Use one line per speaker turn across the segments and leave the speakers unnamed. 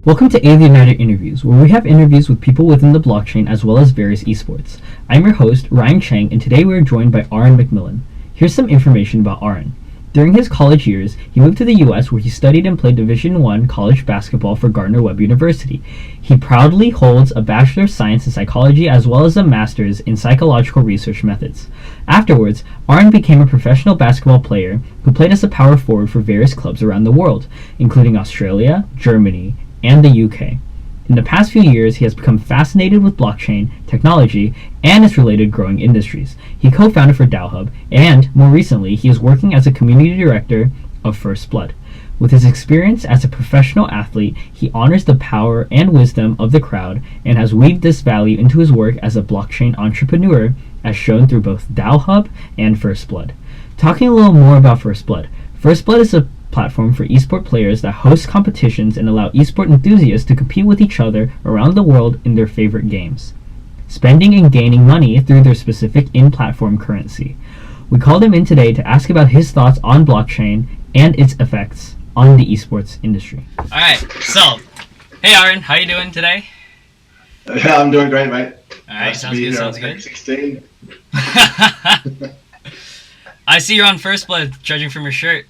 Welcome to Aether United Interviews, where we have interviews with people within the blockchain as well as various esports. I'm your host, Ryan Chang, and today we are joined by Auryn Macmillan. Here's some information about Auryn. During his college years, he moved to the US where he studied and played Division I college basketball for Gardner-Webb University. He proudly holds a Bachelor of Science in Psychology as well as a Master's in Psychological Research Methods. Afterwards, Auryn became a professional basketball player who played as a power forward for various clubs around the world, including Australia, Germany, and the UK. In the past few years, he has become fascinated with blockchain, technology, and its related growing industries. He co-founded for DAOhub, and more recently, he is working as a community director of FirstBlood. With his experience as a professional athlete, he honors the power and wisdom of the crowd and has weaved this value into his work as a blockchain entrepreneur, as shown through both DAOhub and FirstBlood. Talking a little more about FirstBlood. FirstBlood is a platform for esport players that hosts competitions and allow esport enthusiasts to compete with each other around the world in their favorite games, spending and gaining money through their specific in-platform currency. We called him in today to ask about his thoughts on blockchain and its effects on the esports industry.
Alright, so, hey Auryn, how you doing today?
Yeah, I'm doing great, mate.
Alright, sounds good.
16.
I see you're on FirstBlood, judging from your shirt,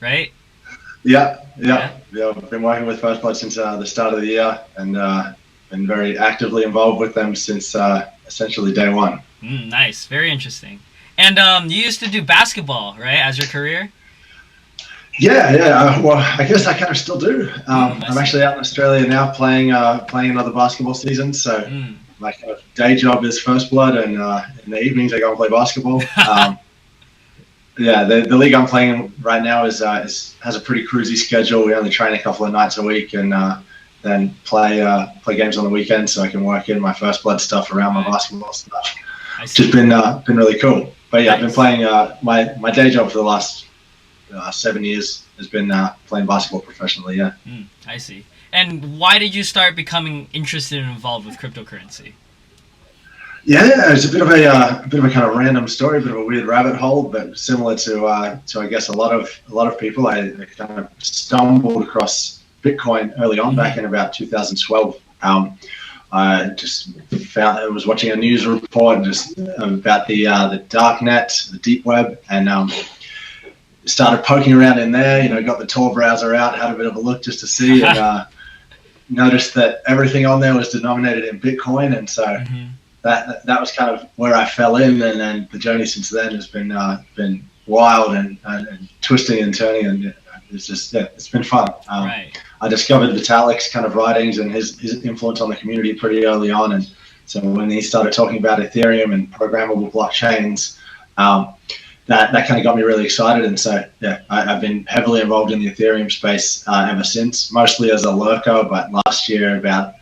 right?
Yeah. I've been working with FirstBlood since the start of the year, and been very actively involved with them since essentially day one.
Nice, very interesting. And you used to do basketball, right, as your career?
Yeah. Well, I guess I kind of still do. I'm actually out in Australia now playing another basketball season. So my kind of day job is FirstBlood, and in the evenings I go and play basketball. Yeah, the league I'm playing in right now has a pretty cruisy schedule. We only train a couple of nights a week, and then play games on the weekend, so I can work in my FirstBlood stuff around my basketball stuff. Which has been really cool. But yeah, I've been playing my day job for the last 7 years has been playing basketball professionally. Yeah.
I see. And why did you start becoming interested and involved with cryptocurrency?
Yeah, it's a bit of a kind of random story, a bit of a weird rabbit hole, but similar to I guess a lot of people. I kind of stumbled across Bitcoin early on, back in about 2012. I just I was watching a news report just about the dark net, the deep web, and started poking around in there. Got the Tor browser out, had a bit of a look just to see, and noticed that everything on there was denominated in Bitcoin, and so. That was kind of where I fell in, and then the journey since then has been wild and twisting and turning, and it's just it's been fun.
Right.
I discovered Vitalik's kind of writings and his influence on the community pretty early on, and so when he started talking about Ethereum and programmable blockchains, that kind of got me really excited, and so I've been heavily involved in the Ethereum space ever since, mostly as a lurker, but last year about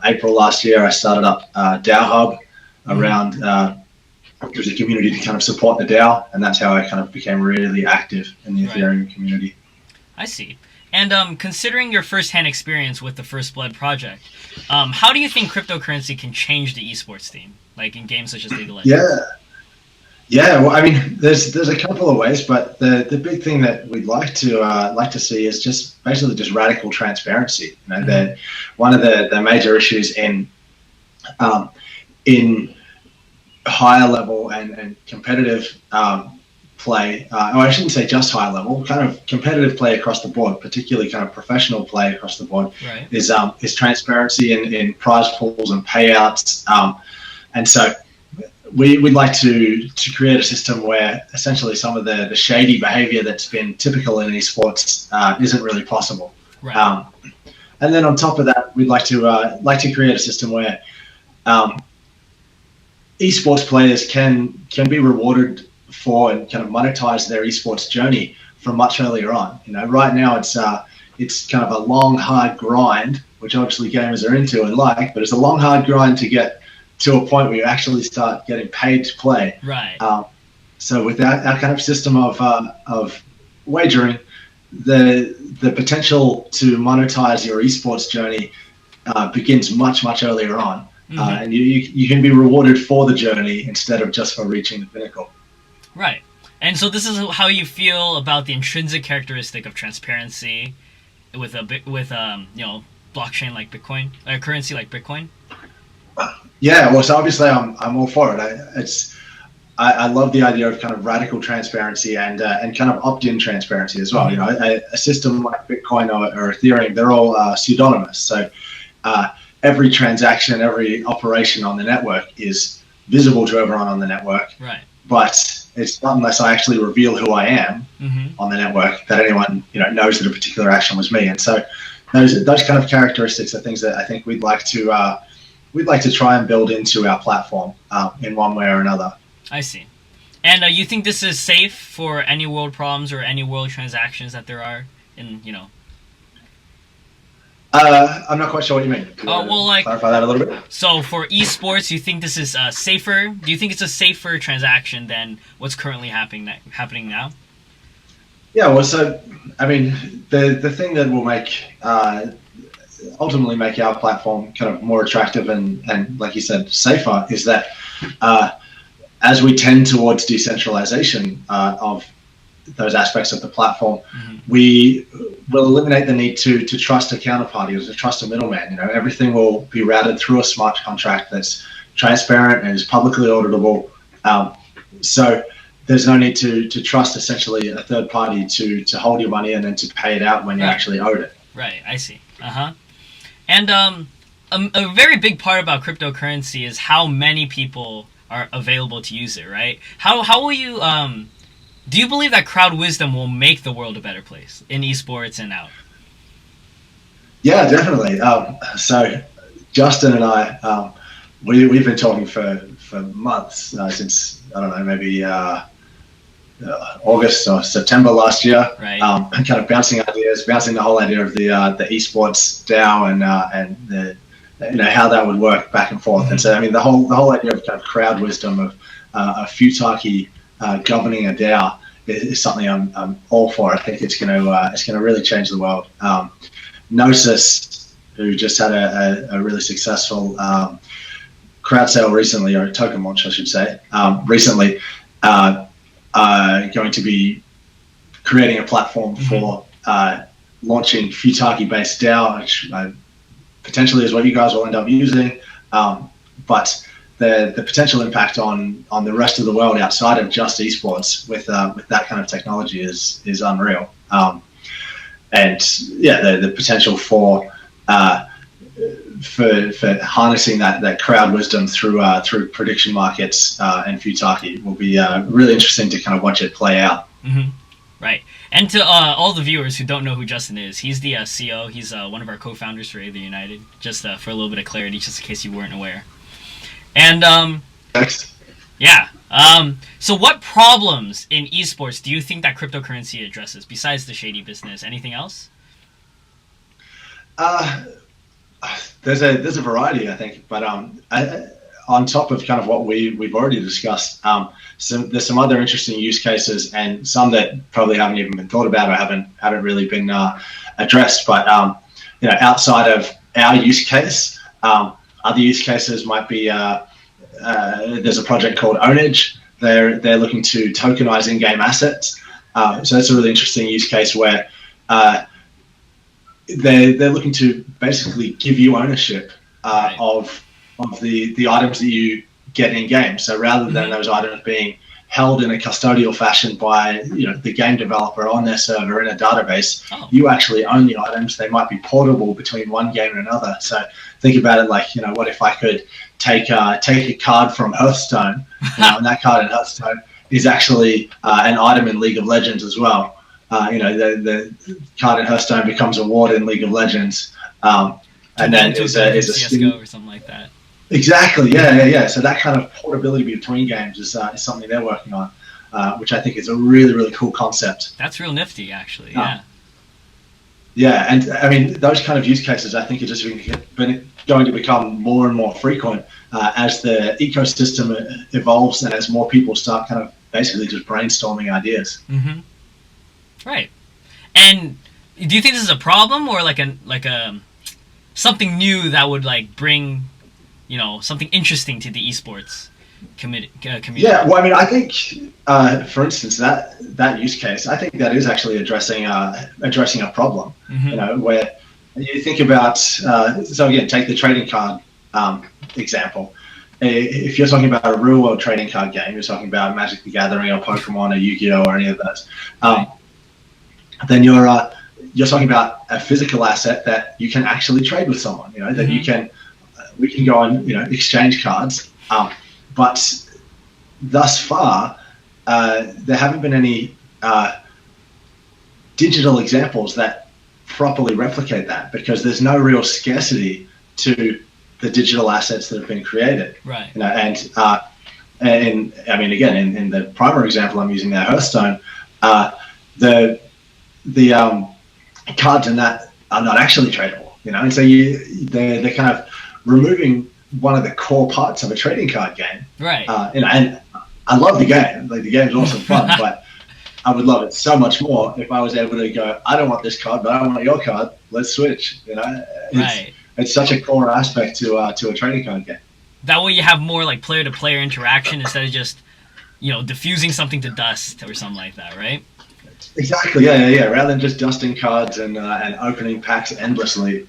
April last year, I started up DAOhub around there's a community to kind of support the DAO, and that's how I kind of became really active in the Ethereum community.
I see. And considering your first-hand experience with the FirstBlood project, how do you think cryptocurrency can change the esports scene, like in games such as League of Legends?
Yeah. Well, I mean, there's a couple of ways, but the big thing that we'd like to see is just basically just radical transparency. That one of the major issues in higher level and competitive play, or I shouldn't say just high level, kind of competitive play across the board, particularly kind of professional play across the board, is transparency in prize pools and payouts, and so. We'd like to create a system where essentially some of the shady behavior that's been typical in esports isn't really possible.
Right.
And then on top of that, we'd like to create a system where esports players can be rewarded for and kind of monetize their esports journey from much earlier on. Right now it's kind of a long, hard grind, which obviously gamers are into and like, but it's a long, hard grind to get to a point where you actually start getting paid to play.
Right.
So with that kind of system of wagering, the potential to monetize your esports journey begins much earlier on. and you can be rewarded for the journey instead of just for reaching the pinnacle.
Right. And so this is how you feel about the intrinsic characteristic of transparency with blockchain like Bitcoin, a currency like Bitcoin.
Yeah, well, so obviously I'm all for it. I love the idea of kind of radical transparency and kind of opt-in transparency as well. You know, a system like Bitcoin or Ethereum, they're all pseudonymous. So every transaction, every operation on the network is visible to everyone on the network.
Right.
But it's not unless I actually reveal who I am on the network that anyone knows that a particular action was me. And so those kind of characteristics are things that I think we'd like to try and build into our platform in one way or another.
I see. And you think this is safe for any world problems or any world transactions that there are in,
I'm not quite sure what you mean. Clarify that a little bit.
So for esports, you think this is safer? Do you think it's a safer transaction than what's currently happening now?
Yeah, well, so I mean, the thing that will ultimately make our platform kind of more attractive and like you said, safer is that as we tend towards decentralization of those aspects of the platform, we will eliminate the need to trust a counterparty or to trust a middleman. Everything will be routed through a smart contract that's transparent and is publicly auditable. So there's no need to trust essentially a third party to hold your money and then to pay it out when you actually owed it.
Right, I see. And a very big part about cryptocurrency is how many people are available to use it, right? How will you do you believe that crowd wisdom will make the world a better place in esports and out?
Yeah, definitely. So Justin and I, we've been talking for months since, I don't know, maybe August or September last year.
Right.
Kind of bouncing the whole idea of the esports DAO and the how that would work back and forth. And so I mean the whole idea of kind of crowd wisdom of a futarchy governing a DAO is something I'm all for. I think it's going to really change the world. Gnosis, who just had a really successful crowd sale recently, or token launch, I should say, recently, going to be creating a platform for launching Futaki-based DAO, which potentially is what you guys will end up using. But the potential impact on the rest of the world outside of just esports with that kind of technology is unreal. And yeah, the potential for harnessing that crowd wisdom through prediction markets and Futaki will be really interesting to kind of watch it play out.
Right. And to all the viewers who don't know who Justin is, he's the CEO. He's one of our co-founders for Aether United, just for a little bit of clarity, just in case you weren't aware. And
Next.
Yeah. So what problems in esports do you think that cryptocurrency addresses, besides the shady business? Anything else?
There's a variety, I think, but on top of kind of what we've already discussed, there's some other interesting use cases and some that probably haven't even been thought about or haven't really been addressed. But outside of our use case, other use cases might be there's a project called Auryns. They're looking to tokenize in-game assets. So that's a really interesting use case where they're looking to basically give you ownership of the items that you get in game. So rather than those items being held in a custodial fashion by the game developer on their server in a database, you actually own the items. They might be portable between one game and another. So think about it like, what if I could take a card from Hearthstone, and that card in Hearthstone is actually an item in League of Legends as well. The card in Hearthstone becomes a ward in League of Legends, and then is a
CSGO or something like that.
Exactly, yeah. So that kind of portability between games is something they're working on, which I think is a really, really cool concept.
That's real nifty, actually. Yeah.
Yeah, and I mean those kind of use cases I think are just going to become more and more frequent as the ecosystem evolves and as more people start kind of basically just brainstorming ideas.
Right. And do you think this is a problem or like a something new that would like bring something interesting to the esports community.
Yeah, well, I mean, I think, for instance, that use case, I think that is actually addressing a problem. Where you think about, so again, take the trading card example. If you're talking about a real world trading card game, you're talking about Magic the Gathering or Pokemon or Yu-Gi-Oh or any of those, then you're talking about a physical asset that you can actually trade with someone. That we can go and exchange cards. But thus far, there haven't been any digital examples that properly replicate that, because there's no real scarcity to the digital assets that have been created.
Right.
And I mean, again, in the primary example I'm using there, Hearthstone, the cards in that are not actually tradable. And so they're kind of removing one of the core parts of a trading card game.
Right.
And I love the game. Like, the game's awesome fun, but I would love it so much more if I was able to go, I don't want this card, but I want your card. Let's switch. It's such a core aspect to a trading card game.
That way you have more like player-to-player interaction instead of just, diffusing something to dust or something like that, right?
Exactly. Yeah. Rather than just dusting cards and opening packs endlessly,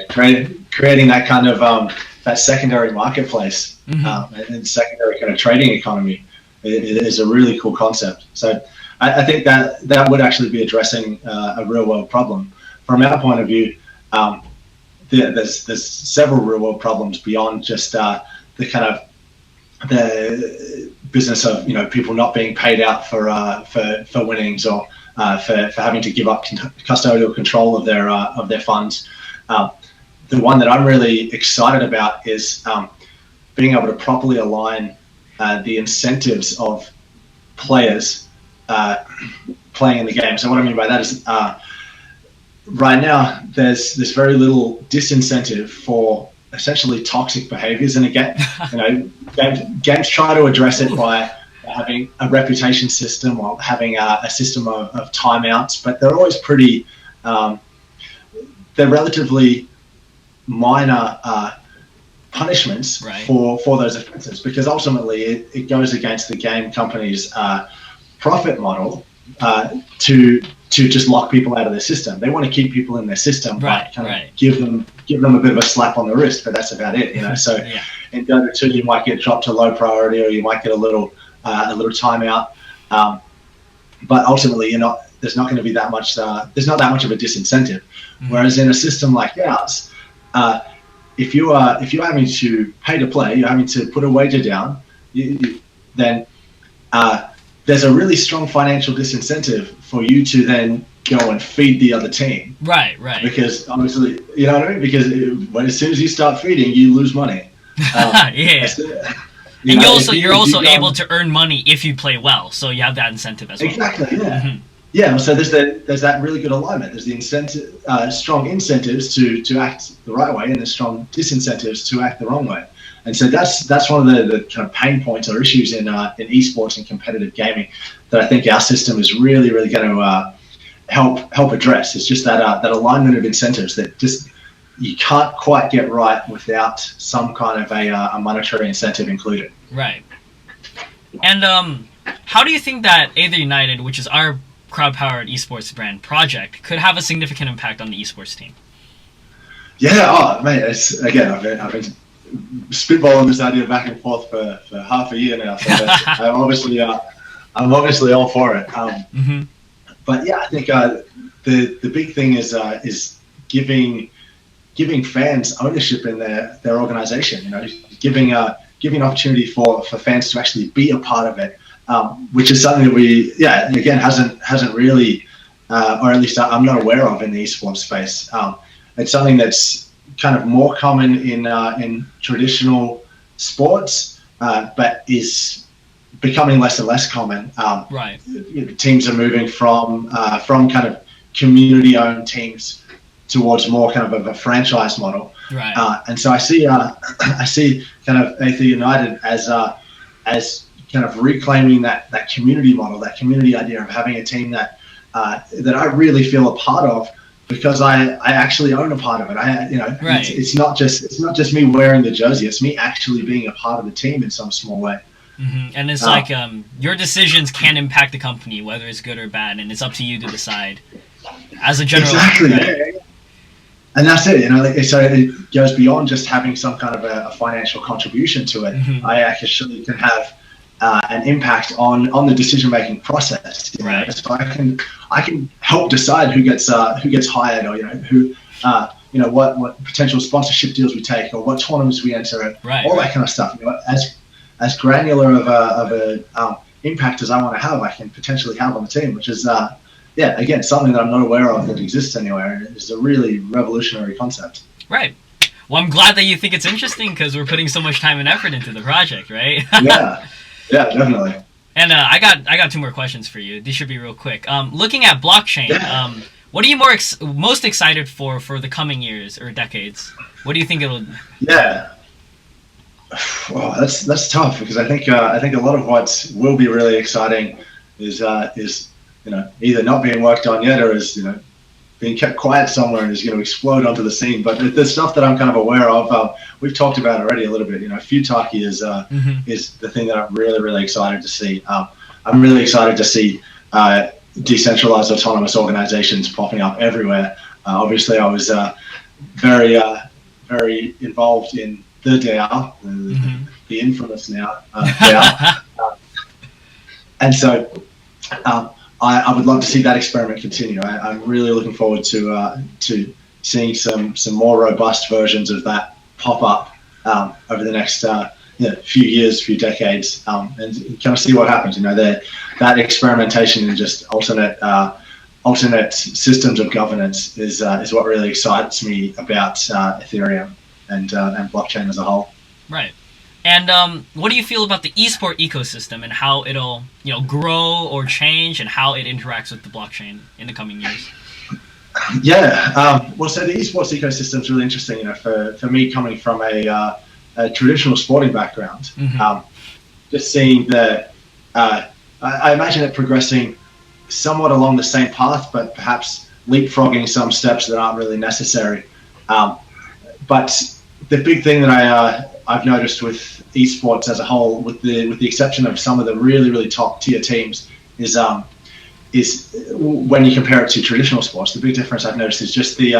creating that kind of that secondary marketplace and secondary kind of trading economy is a really cool concept. So I think that would actually be addressing a real world problem. From our point of view, there's several real world problems beyond just the kind of the business of people not being paid out for winnings or for having to give up custodial control of their funds. The one that I'm really excited about is being able to properly align the incentives of players playing in the game. So what I mean by that is right now there's very little disincentive for essentially toxic behaviors in a game. Games try to address it by having a reputation system or having a system of timeouts, but they're always pretty, they're relatively minor punishments for those offenses, because ultimately it goes against the game company's profit model to just lock people out of their system. They want to keep people in their system, but kind of give them a bit of a slap on the wrist, but that's about it. So in Dota 2 you might get dropped to low priority, or you might get a little timeout, but ultimately there's not going to be that much there's not that much of a disincentive. Whereas in a system like ours, if you're having to pay to play, you're having to put a wager down, then there's a really strong financial disincentive for you to then go and feed the other team. Right. Because obviously, you know what I mean? Because as soon as you start feeding, you lose money.
You're also able to earn money if you play well, so you have that incentive as well.
Exactly. Yeah. Yeah. So there's that really good alignment. There's the incentive, strong incentives to act the right way, and there's strong disincentives to act the wrong way. And so that's one of the kind of pain points or issues in esports and competitive gaming that I think our system is really, really going to help address. It's just that alignment of incentives that just you can't quite get right without some kind of a monetary incentive included.
Right. And how do you think that Aether United, which is our crowd-powered esports brand project, could have a significant impact on the esports team?
Yeah, mate. I've been spitballing this idea back and forth for half a year now. So I'm obviously all for it. But yeah, I think the big thing is giving fans ownership in their organization. Giving opportunity for fans to actually be a part of it, which is something that hasn't really, or at least I'm not aware of in the esports space. It's something that's kind of more common in traditional sports, but is becoming less and less common. Teams are moving from kind of community-owned teams towards more kind of a franchise model. And so I see kind of Aether United as kind of reclaiming that community model, that community idea of having a team that I really feel a part of, because I actually own a part of it.
Right.
It's not just me wearing the jersey. It's me actually being a part of the team in some small way.
And it's like your decisions can impact the company, whether it's good or bad, and it's up to you to decide as a general.
Exactly.
Right?
Yeah. And that's it. So it goes beyond just having some kind of a financial contribution to it. I actually can have an impact on the decision-making process.
Right.
So I can help decide who gets hired, or who what potential sponsorship deals we take, or what tournaments we enter, all that kind of stuff. As granular of a impact as I want to have, I can potentially have on the team, which is again something that I'm not aware of that exists anywhere. It's a really revolutionary concept.
Right. Well, I'm glad that you think it's interesting because we're putting so much time and effort into the project, right?
Yeah, definitely.
And I got two more questions for you. These should be real quick. Looking at blockchain, what are you most excited for the coming years or decades? What do you think it'll?
Yeah. Well, that's tough, because I think a lot of what will be really exciting is either not being worked on yet, or is being kept quiet somewhere and is going to explode onto the scene. But the stuff that I'm kind of aware of, we've talked about already a little bit. Futaki is the thing that I'm really, really excited to see. I'm really excited to see decentralized autonomous organizations popping up everywhere. Obviously, I was very involved in the DAO, the infamous now DAO, and so I would love to see that experiment continue. I'm really looking forward to seeing some more robust versions of that pop up over the next few years, few decades, and kind of see what happens. That experimentation and just alternate systems of governance is what really excites me about Ethereum and blockchain as a whole.
Right. And what do you feel about the esport ecosystem and how it'll grow or change, and how it interacts with the blockchain in the coming years?
Yeah. Well, so the esports ecosystem is really interesting. For me, coming from a traditional sporting background, just seeing I imagine it progressing somewhat along the same path, but perhaps leapfrogging some steps that aren't really necessary. But the big thing that I've noticed with esports as a whole, with the exception of some of the really, really top tier teams, is when you compare it to traditional sports, the big difference I've noticed is just the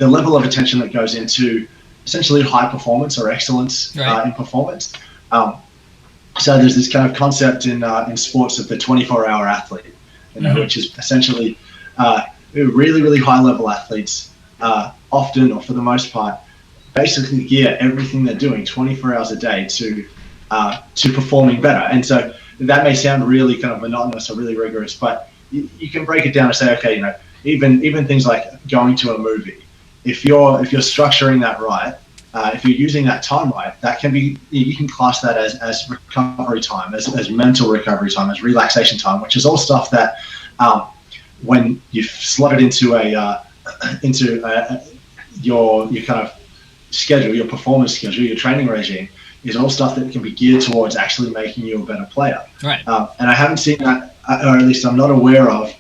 level of attention that goes into essentially high performance or excellence in performance. So there's this kind of concept in sports of the 24-hour athlete, which is essentially really, really high level athletes, often, or for the most part, basically gear everything they're doing 24 hours a day to performing better. And so that may sound really kind of monotonous or really rigorous, but you can break it down and say, okay, even things like going to a movie, if you're structuring that right, if you're using that time right, that can be, you can class that as recovery time, as mental recovery time, as relaxation time, which is all stuff that when you slot it into your kind of schedule, your performance schedule, your training regime, is all stuff that can be geared towards actually making you a better player.
Right.
And I haven't seen that, or at least I'm not aware of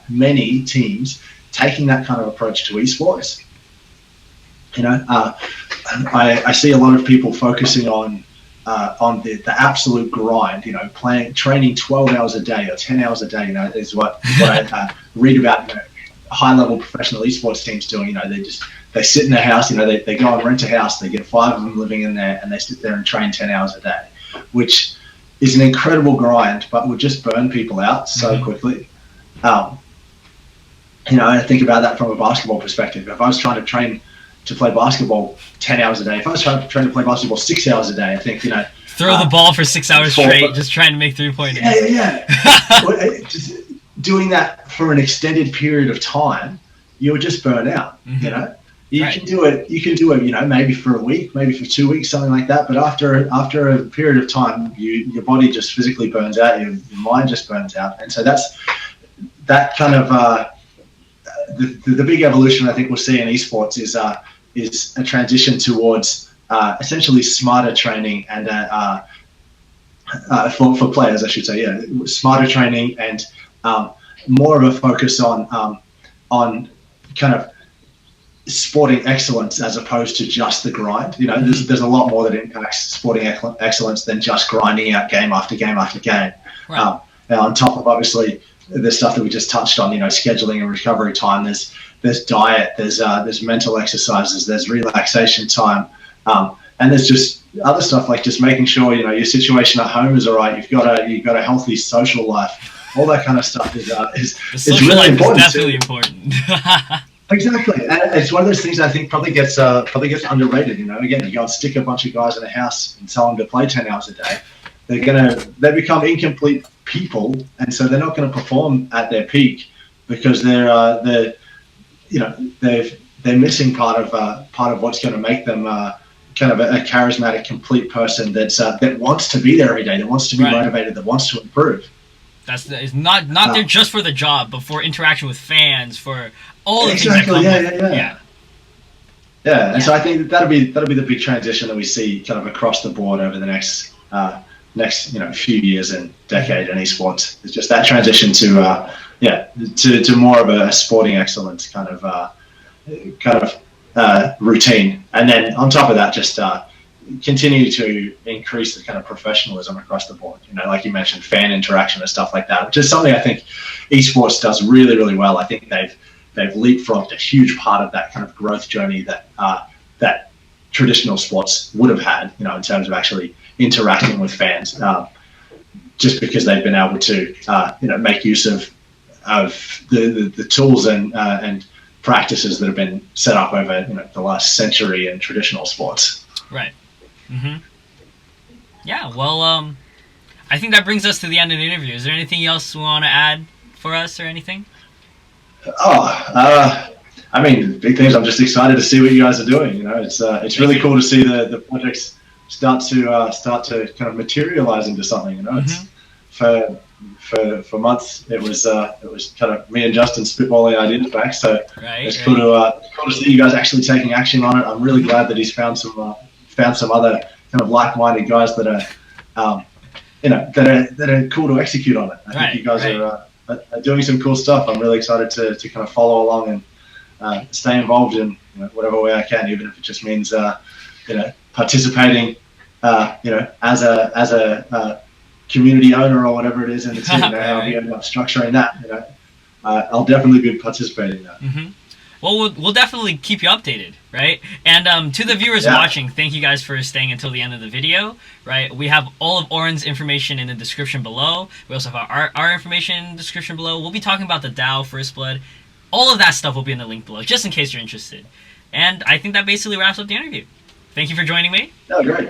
many teams taking that kind of approach to esports. I see a lot of people focusing on the absolute grind. Training 12 hours a day or 10 hours a day. Is what I read about. High-level professional esports teams doing. They sit in their house. They go and rent a house. They get 5 of them living in there, and they sit there and train 10 hours a day, which is an incredible grind, but would just burn people out so quickly. I think about that from a basketball perspective. If I was trying to train to play basketball 10 hours a day, if I was trying to train to play basketball 6 hours a day, I think
throw the ball for 6 hours straight, just trying to make 3-pointers.
Yeah. Just doing that for an extended period of time, you'll just burn out. You can do it, maybe for a week, maybe for 2 weeks, something like that. But after a period of time, your body just physically burns out, your mind just burns out. And so that's that kind of the big evolution I think we'll see in esports is a transition towards essentially smarter training and for players, I should say, smarter training and more of a focus on kind of sporting excellence as opposed to just the grind. You know, there's a lot more that impacts sporting excellence than just grinding out game after game after game.
Right.
Now, on top of obviously the stuff that we just touched on, you know, scheduling and recovery time, there's diet, there's mental exercises, there's relaxation time, and there's just other stuff like just making sure, you know, your situation at home is all right. You've got a healthy social life. All that kind of stuff is really important.
Is definitely important.
Exactly, and it's one of those things I think probably gets underrated. You know, again, you go and stick a bunch of guys in a house and tell them to play 10 hours a day. They become incomplete people, and so they're not going to perform at their peak because they're missing part of what's going to make them kind of a charismatic, complete person that wants to be there every day, that wants to be motivated, that wants to improve.
It's not there just for the job, but for interaction with fans, for all the things that come
with. Yeah, and so I think that'll be the big transition that we see kind of across the board over the next few years and decade in esports. It's just that transition to more of a sporting excellence kind of routine, and then on top of that, just continue to increase the kind of professionalism across the board. You know, like you mentioned, fan interaction and stuff like that, which is something I think esports does really, really well. I think they've leapfrogged a huge part of that kind of growth journey that traditional sports would have had, you know, in terms of actually interacting with fans, just because they've been able to, make use of the tools and practices that have been set up over, you know, the last century in traditional sports.
Right. Mm-hmm. Yeah. Well, I think that brings us to the end of the interview. Is there anything else you want to add for us or anything?
I mean, big things. I'm just excited to see what you guys are doing. You know, it's really cool to see the projects start to kind of materialize into something. You know, it's for months it was kind of me and Justin spitballing ideas back. So it's cool to see you guys actually taking action on it. I'm really glad that he's found some other kind of like-minded guys that are that are cool to execute on it. I think you guys are doing some cool stuff. I'm really excited to kind of follow along and stay involved in, you know, whatever way I can, even if it just means participating as a community owner or whatever it is in the team. How we end up structuring that. You know, I'll definitely be participating in that.
Mm-hmm. Well, we'll definitely keep you updated, right? And to the viewers watching, thank you guys for staying until the end of the video, right? We have all of Auryn's information in the description below. We also have our information in the description below. We'll be talking about the DAO, FirstBlood. All of that stuff will be in the link below, just in case you're interested. And I think that basically wraps up the interview. Thank you for joining me.
Oh, great.